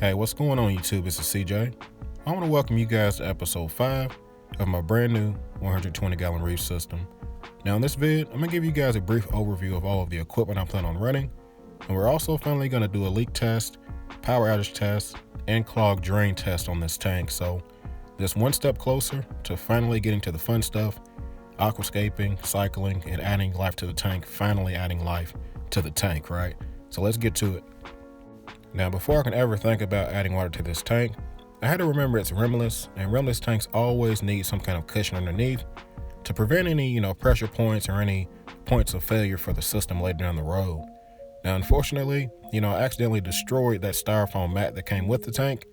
Hey, what's going on YouTube? This is CJ. I want to welcome you guys to episode 5 of my brand new 120 gallon Reef system. Now in this vid, I'm going to give you guys a brief overview of all of the equipment I plan on running, and we're also finally going to do a leak test, power outage test, and clog drain test on this tank. So this one step closer to finally getting to the fun stuff, aquascaping, cycling, and adding life to the tank, finally adding life to the tank, right? So let's get to it. Now, before I can ever think about adding water to this tank, I had to remember it's rimless, and rimless tanks always need some kind of cushion underneath to prevent any, pressure points or any points of failure for the system later down the road. Now, unfortunately, I accidentally destroyed that styrofoam mat that came with the tank.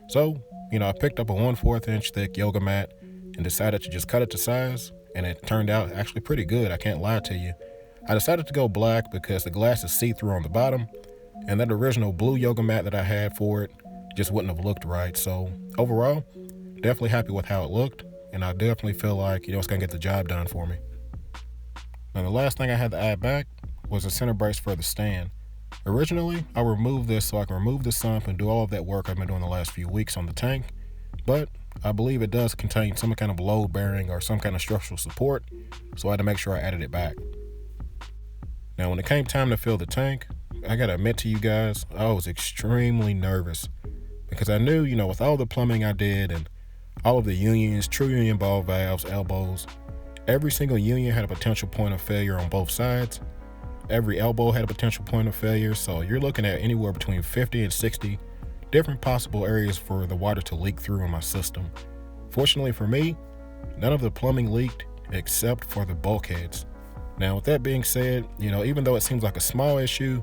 So, I picked up a 1/4 inch thick yoga mat and decided to just cut it to size, and it turned out actually pretty good, I can't lie to you. I decided to go black because the glass is see-through on the bottom, and that original blue yoga mat that I had for it just wouldn't have looked right. So overall, definitely happy with how it looked, and I definitely feel like it's gonna get the job done for me. Now the last thing I had to add back was a center brace for the stand. Originally, I removed this so I can remove the sump and do all of that work I've been doing the last few weeks on the tank, but I believe it does contain some kind of load bearing or some kind of structural support, so I had to make sure I added it back. Now when it came time to fill the tank, I gotta admit to you guys, I was extremely nervous because I knew, with all the plumbing I did and all of the unions, true union ball valves, elbows, every single union had a potential point of failure on both sides. Every elbow had a potential point of failure, so you're looking at anywhere between 50 and 60 different possible areas for the water to leak through in my system. Fortunately for me, none of the plumbing leaked except for the bulkheads. Now with that being said, even though it seems like a small issue,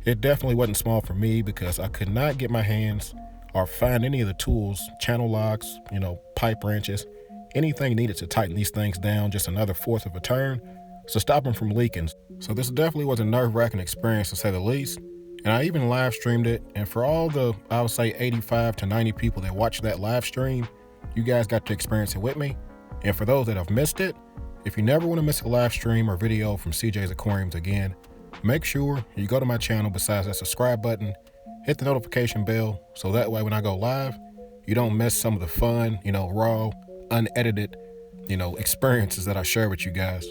it definitely wasn't small for me because I could not get my hands or find any of the tools, channel locks, pipe wrenches, anything needed to tighten these things down just another fourth of a turn to stop them from leaking. So this definitely was a nerve-wracking experience to say the least. And I even live streamed it. And for all the, I would say 85 to 90 people that watched that live stream, you guys got to experience it with me. And for those that have missed it, if you never want to miss a live stream or video from CJ's Aquariums again, make sure you go to my channel besides that subscribe button, hit the notification bell, so that way when I go live, you don't miss some of the fun, raw, unedited, experiences that I share with you guys.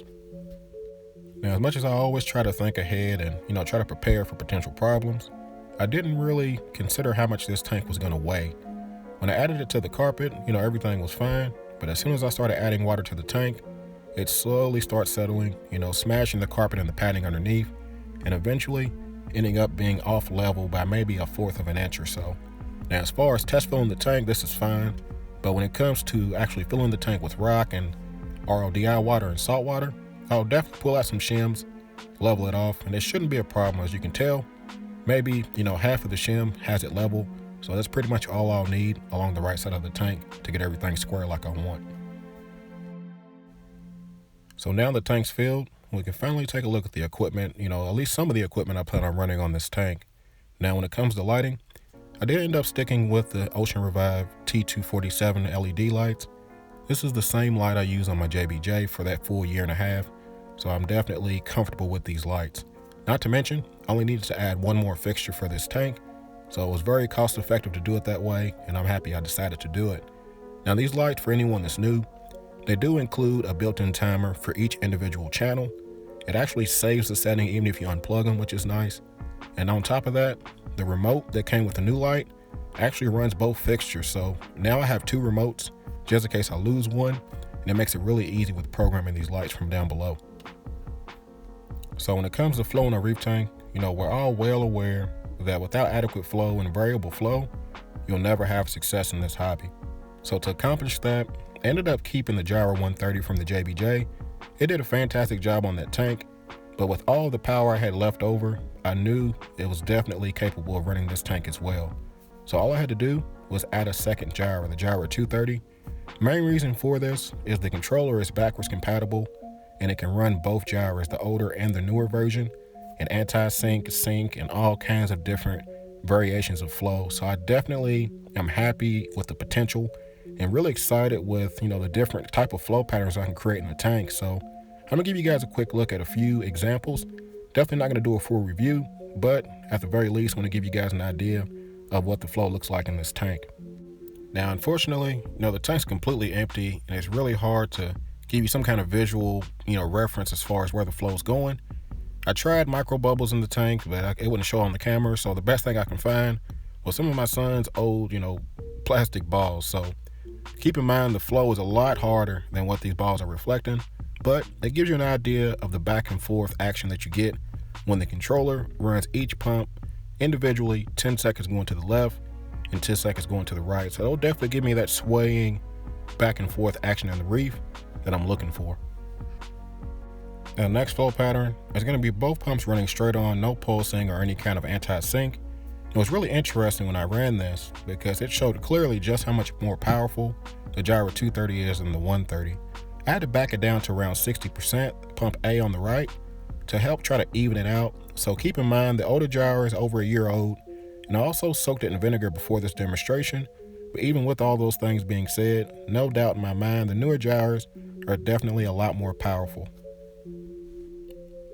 Now, as much as I always try to think ahead and, try to prepare for potential problems, I didn't really consider how much this tank was going to weigh. When I added it to the carpet, everything was fine, but as soon as I started adding water to the tank, it slowly starts settling, smashing the carpet and the padding underneath, and eventually ending up being off level by maybe 1/4 of an inch or so. Now, as far as test filling the tank, this is fine, but when it comes to actually filling the tank with rock and RODI water and salt water, I'll definitely pull out some shims, level it off, and it shouldn't be a problem. As you can tell, maybe, half of the shim has it level, so that's pretty much all I'll need along the right side of the tank to get everything square like I want. So now the tank's filled, we can finally take a look at the equipment, at least some of the equipment I plan on running on this tank. Now when it comes to lighting, I did end up sticking with the Ocean Revive T247 LED lights. This is the same light I use on my JBJ for that full 1.5 years, so I'm definitely comfortable with these lights. Not to mention, I only needed to add one more fixture for this tank, so it was very cost effective to do it that way, and I'm happy I decided to do it. Now these lights, for anyone that's new, they do include a built-in timer for each individual channel. It actually saves the setting even if you unplug them, which is nice. And on top of that, the remote that came with the new light actually runs both fixtures. So now I have 2 remotes just in case I lose one, and it makes it really easy with programming these lights from down below. So when it comes to flow in a reef tank, we're all well aware that without adequate flow and variable flow, you'll never have success in this hobby. So to accomplish that, I ended up keeping the Gyro 130 from the JBJ. It did a fantastic job on that tank, but with all the power I had left over, I knew it was definitely capable of running this tank as well. So all I had to do was add a second gyro, the Gyro 230. The main reason for this is the controller is backwards compatible, and it can run both gyros, the older and the newer version, and anti-sync, sync, and all kinds of different variations of flow. So I definitely am happy with the potential and really excited with, the different type of flow patterns I can create in the tank. So I'm gonna give you guys a quick look at a few examples. Definitely not gonna do a full review, but at the very least, I want to give you guys an idea of what the flow looks like in this tank. Now, unfortunately, the tank's completely empty and it's really hard to give you some kind of visual, reference as far as where the flow's going. I tried micro bubbles in the tank, but it wouldn't show on the camera. So the best thing I can find was some of my son's old, plastic balls. So keep in mind the flow is a lot harder than what these balls are reflecting, but it gives you an idea of the back and forth action that you get when the controller runs each pump individually, 10 seconds going to the left and 10 seconds going to the right. So it'll definitely give me that swaying back and forth action in the Reef that I'm looking for. Now, the next flow pattern is going to be both pumps running straight on, no pulsing or any kind of anti-sync. It was really interesting when I ran this because it showed clearly just how much more powerful the Gyro 230 is than the 130. I had to back it down to around 60%, pump A on the right, to help try to even it out. So keep in mind the older gyro is over a year old, and I also soaked it in vinegar before this demonstration. But even with all those things being said, no doubt in my mind the newer gyros are definitely a lot more powerful.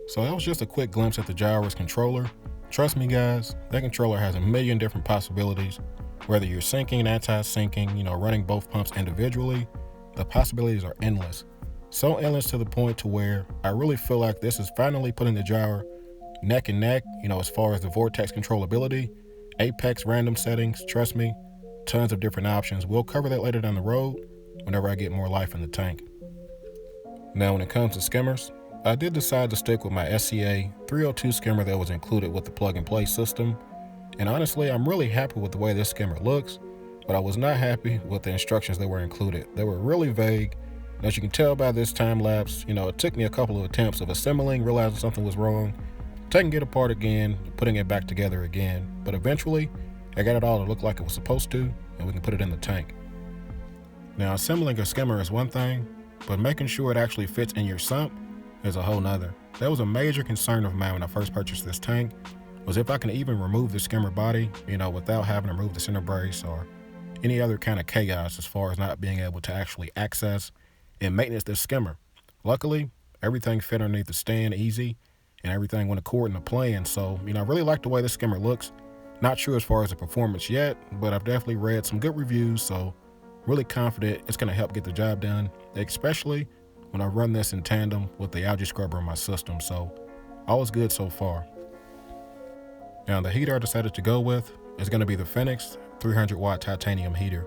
So that was just a quick glimpse at the gyro's controller. Trust me guys, that controller has a million different possibilities. Whether you're syncing, anti-syncing, running both pumps individually, the possibilities are endless. So endless to the point to where I really feel like this is finally putting the gyro neck and neck, as far as the vortex controllability, apex random settings. Trust me, tons of different options. We'll cover that later down the road whenever I get more life in the tank. Now when it comes to skimmers, I did decide to stick with my SCA 302 skimmer that was included with the plug-and-play system. And honestly, I'm really happy with the way this skimmer looks, but I was not happy with the instructions that were included. They were really vague. As you can tell by this time lapse, it took me a couple of attempts of assembling, realizing something was wrong, taking it apart again, putting it back together again. But eventually, I got it all to look like it was supposed to, and we can put it in the tank. Now, assembling a skimmer is one thing, but making sure it actually fits in your sump is a whole nother. That was a major concern of mine when I first purchased this tank, was if I can even remove the skimmer body, without having to remove the center brace or any other kind of chaos as far as not being able to actually access and maintenance this skimmer. Luckily, everything fit underneath the stand easy and everything went according to plan. So, I really like the way this skimmer looks. Not sure as far as the performance yet, but I've definitely read some good reviews, so really confident it's going to help get the job done, especially when I run this in tandem with the algae scrubber in my system. So all is good so far. Now the heater I decided to go with is going to be the Phoenix 300 watt titanium heater.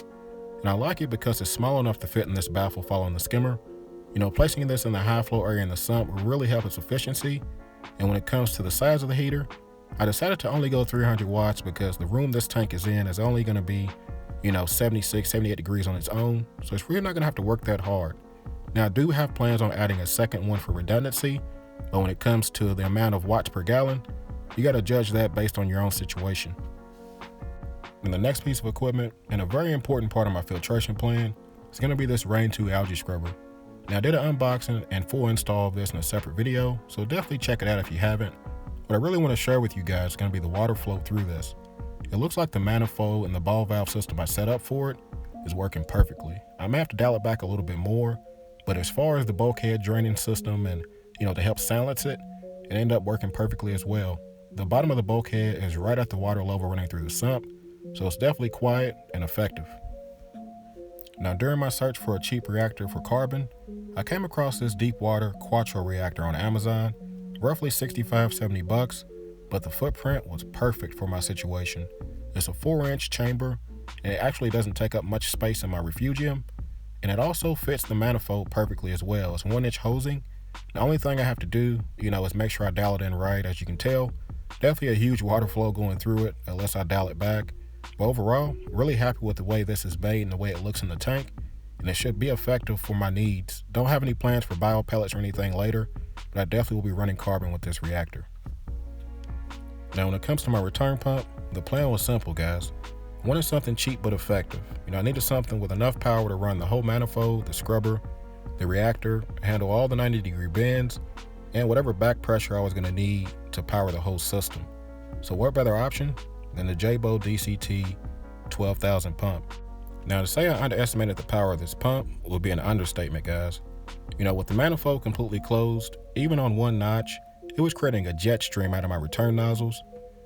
And I like it because it's small enough to fit in this baffle following the skimmer. Placing this in the high flow area in the sump will really help its efficiency. And when it comes to the size of the heater, I decided to only go 300 watts because the room this tank is in is only going to be, 76, 78 degrees on its own. So it's really not going to have to work that hard. Now I do have plans on adding a second one for redundancy, but when it comes to the amount of watts per gallon, you got to judge that based on your own situation. And the next piece of equipment, and a very important part of my filtration plan, is going to be this Rain 2 algae scrubber. Now I did an unboxing and full install of this in a separate video, so definitely check it out if you haven't. What I really want to share with you guys is going to be the water flow through this. It looks like the manifold and the ball valve system I set up for it is working perfectly. I may have to dial it back a little bit more, but as far as the bulkhead draining system and, to help silence it, it ended up working perfectly as well. The bottom of the bulkhead is right at the water level running through the sump, so it's definitely quiet and effective. Now during my search for a cheap reactor for carbon, I came across this deep water Quattro reactor on Amazon, roughly $65-70, but the footprint was perfect for my situation. It's a 4-inch chamber, and it actually doesn't take up much space in my refugium, and it also fits the manifold perfectly as well. It's 1-inch hosing. The only thing I have to do, is make sure I dial it in right. As you can tell, definitely a huge water flow going through it unless I dial it back. But overall, really happy with the way this is made and the way it looks in the tank, and it should be effective for my needs. Don't have any plans for bio pellets or anything later, but I definitely will be running carbon with this reactor. Now when it comes to my return pump, the plan was simple, guys. I wanted something cheap but effective. I needed something with enough power to run the whole manifold, the scrubber, the reactor, handle all the 90-degree bends, and whatever back pressure I was going to need to power the whole system. So what better option than the Jabo DCT 12,000 pump? Now to say I underestimated the power of this pump would be an understatement, guys. With the manifold completely closed, even on one notch, it was creating a jet stream out of my return nozzles.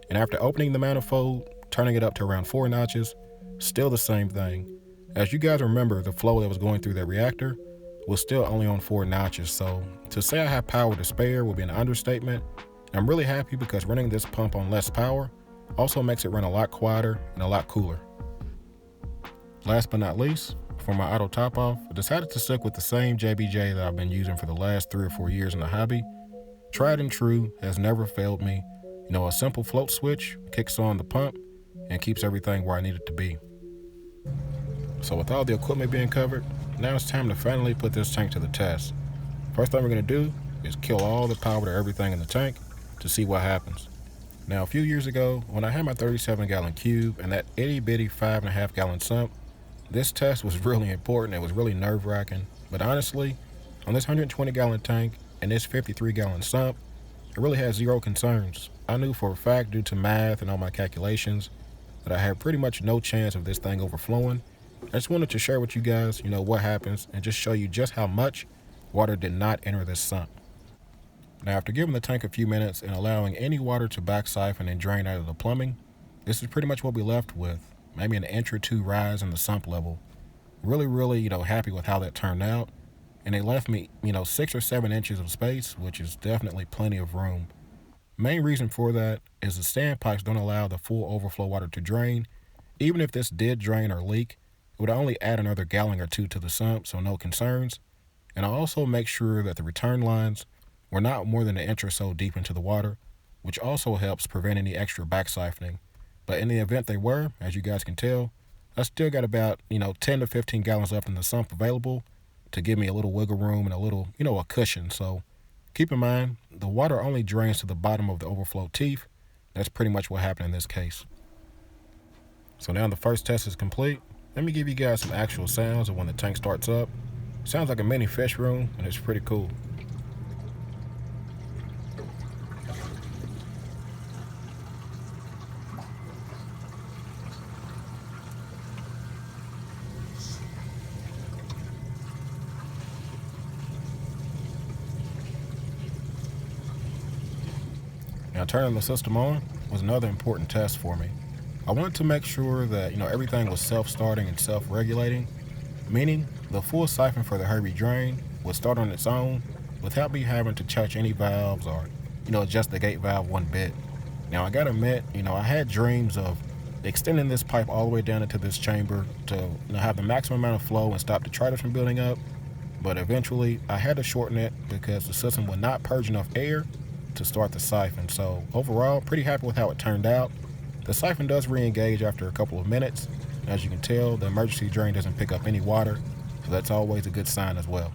And after opening the manifold, turning it up to around 4 notches, still the same thing. As you guys remember, the flow that was going through that reactor was still only on 4 notches, so to say I have power to spare would be an understatement. I'm really happy because running this pump on less power also makes it run a lot quieter and a lot cooler. Last but not least, for my auto top off, I decided to stick with the same JBJ that I've been using for the last 3 or 4 years in the hobby. Tried and true, has never failed me. A simple float switch kicks on the pump and keeps everything where I need it to be. So with all the equipment being covered, now it's time to finally put this tank to the test. First thing we're going to do is kill all the power to everything in the tank to see what happens. Now, a few years ago, when I had my 37-gallon cube and that itty-bitty 5.5-gallon sump, this test was really important. It was really nerve-wracking. But honestly, on this 120-gallon tank and this 53-gallon sump, I really had zero concerns. I knew for a fact, due to math and all my calculations, that I had pretty much no chance of this thing overflowing. I just wanted to share with you guys, what happens and just show you just how much water did not enter this sump. Now, after giving the tank a few minutes and allowing any water to back siphon and drain out of the plumbing, this is pretty much what we left with. Maybe an inch or two rise in the sump level. Really, happy with how that turned out. And it left me, 6 or 7 inches of space, which is definitely plenty of room. Main reason for that is the standpipes don't allow the full overflow water to drain. Even if this did drain or leak, it would only add another gallon or two to the sump, so no concerns. And I also make sure that the return lines were not more than an inch or so deep into the water, which also helps prevent any extra back siphoning. But in the event they were, as you guys can tell, I still got about, 10 to 15 gallons left in the sump available to give me a little wiggle room and a little, a cushion. So keep in mind, the water only drains to the bottom of the overflow teeth. That's pretty much what happened in this case. So now the first test is complete. Let me give you guys some actual sounds of when the tank starts up. Sounds like a mini fish room, and it's pretty cool. Now, turning the system on was another important test for me. I wanted to make sure that, everything was self-starting and self-regulating, meaning the full siphon for the Herbie drain would start on its own without me having to touch any valves or, adjust the gate valve one bit. Now, I gotta admit, I had dreams of extending this pipe all the way down into this chamber to have the maximum amount of flow and stop detritus from building up, but eventually I had to shorten it because the system would not purge enough air to start the siphon. So overall, pretty happy with how it turned out. The siphon does re-engage after a couple of minutes. As you can tell, the emergency drain doesn't pick up any water, so that's always a good sign as well.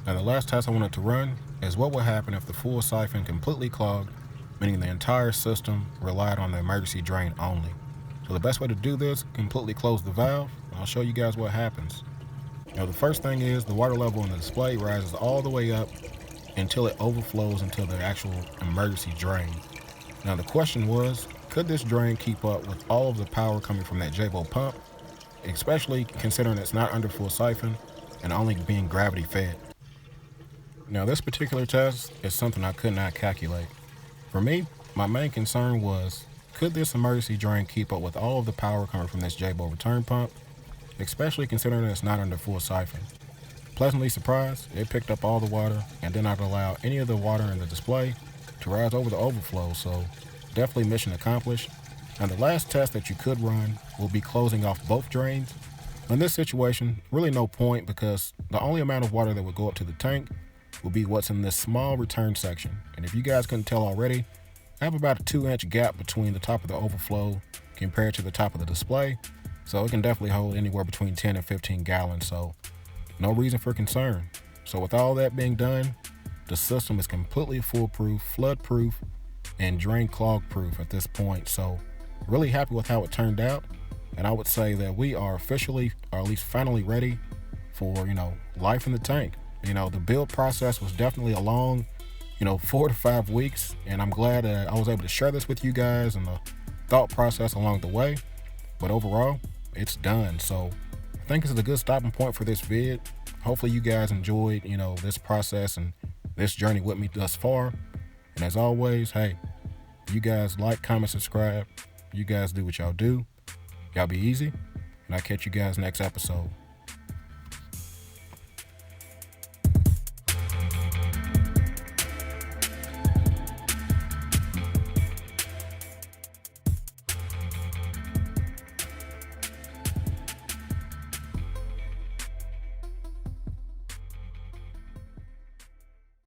Now, the last test I wanted to run is what would happen if the full siphon completely clogged, meaning the entire system relied on the emergency drain only. So the best way to do this, completely close the valve, and I'll show you guys what happens. Now, the first thing is the water level in the display rises all the way up until it overflows into the actual emergency drain. Now, the question was, could this drain keep up with all of the power coming from that Jabo pump, especially considering it's not under full siphon and only being gravity fed? Now, this particular test is something I could not calculate. For me, my main concern was, could this emergency drain keep up with all of the power coming from this Jabo return pump, especially considering it's not under full siphon? Pleasantly surprised, it picked up all the water and did not allow any of the water in the display to rise over the overflow, so definitely mission accomplished. And the last test that you could run will be closing off both drains. In this situation, really no point because the only amount of water that would go up to the tank will be what's in this small return section. And if you guys couldn't tell already, I have about a 2-inch gap between the top of the overflow compared to the top of the display, so it can definitely hold anywhere between 10 and 15 gallons, so no reason for concern. So with all that being done, the system is completely foolproof, flood-proof, and drain clog-proof at this point. So really happy with how it turned out. And I would say that we are officially, or at least finally ready for, life in the tank. The build process was definitely a long, 4 to 5 weeks. And I'm glad that I was able to share this with you guys and the thought process along the way. But overall, it's done. So I think this is a good stopping point for this vid. Hopefully you guys enjoyed, this process and this journey with me thus far. And as always, hey, you guys like, comment, subscribe. You guys do what y'all do. Y'all be easy, and I'll catch you guys next episode.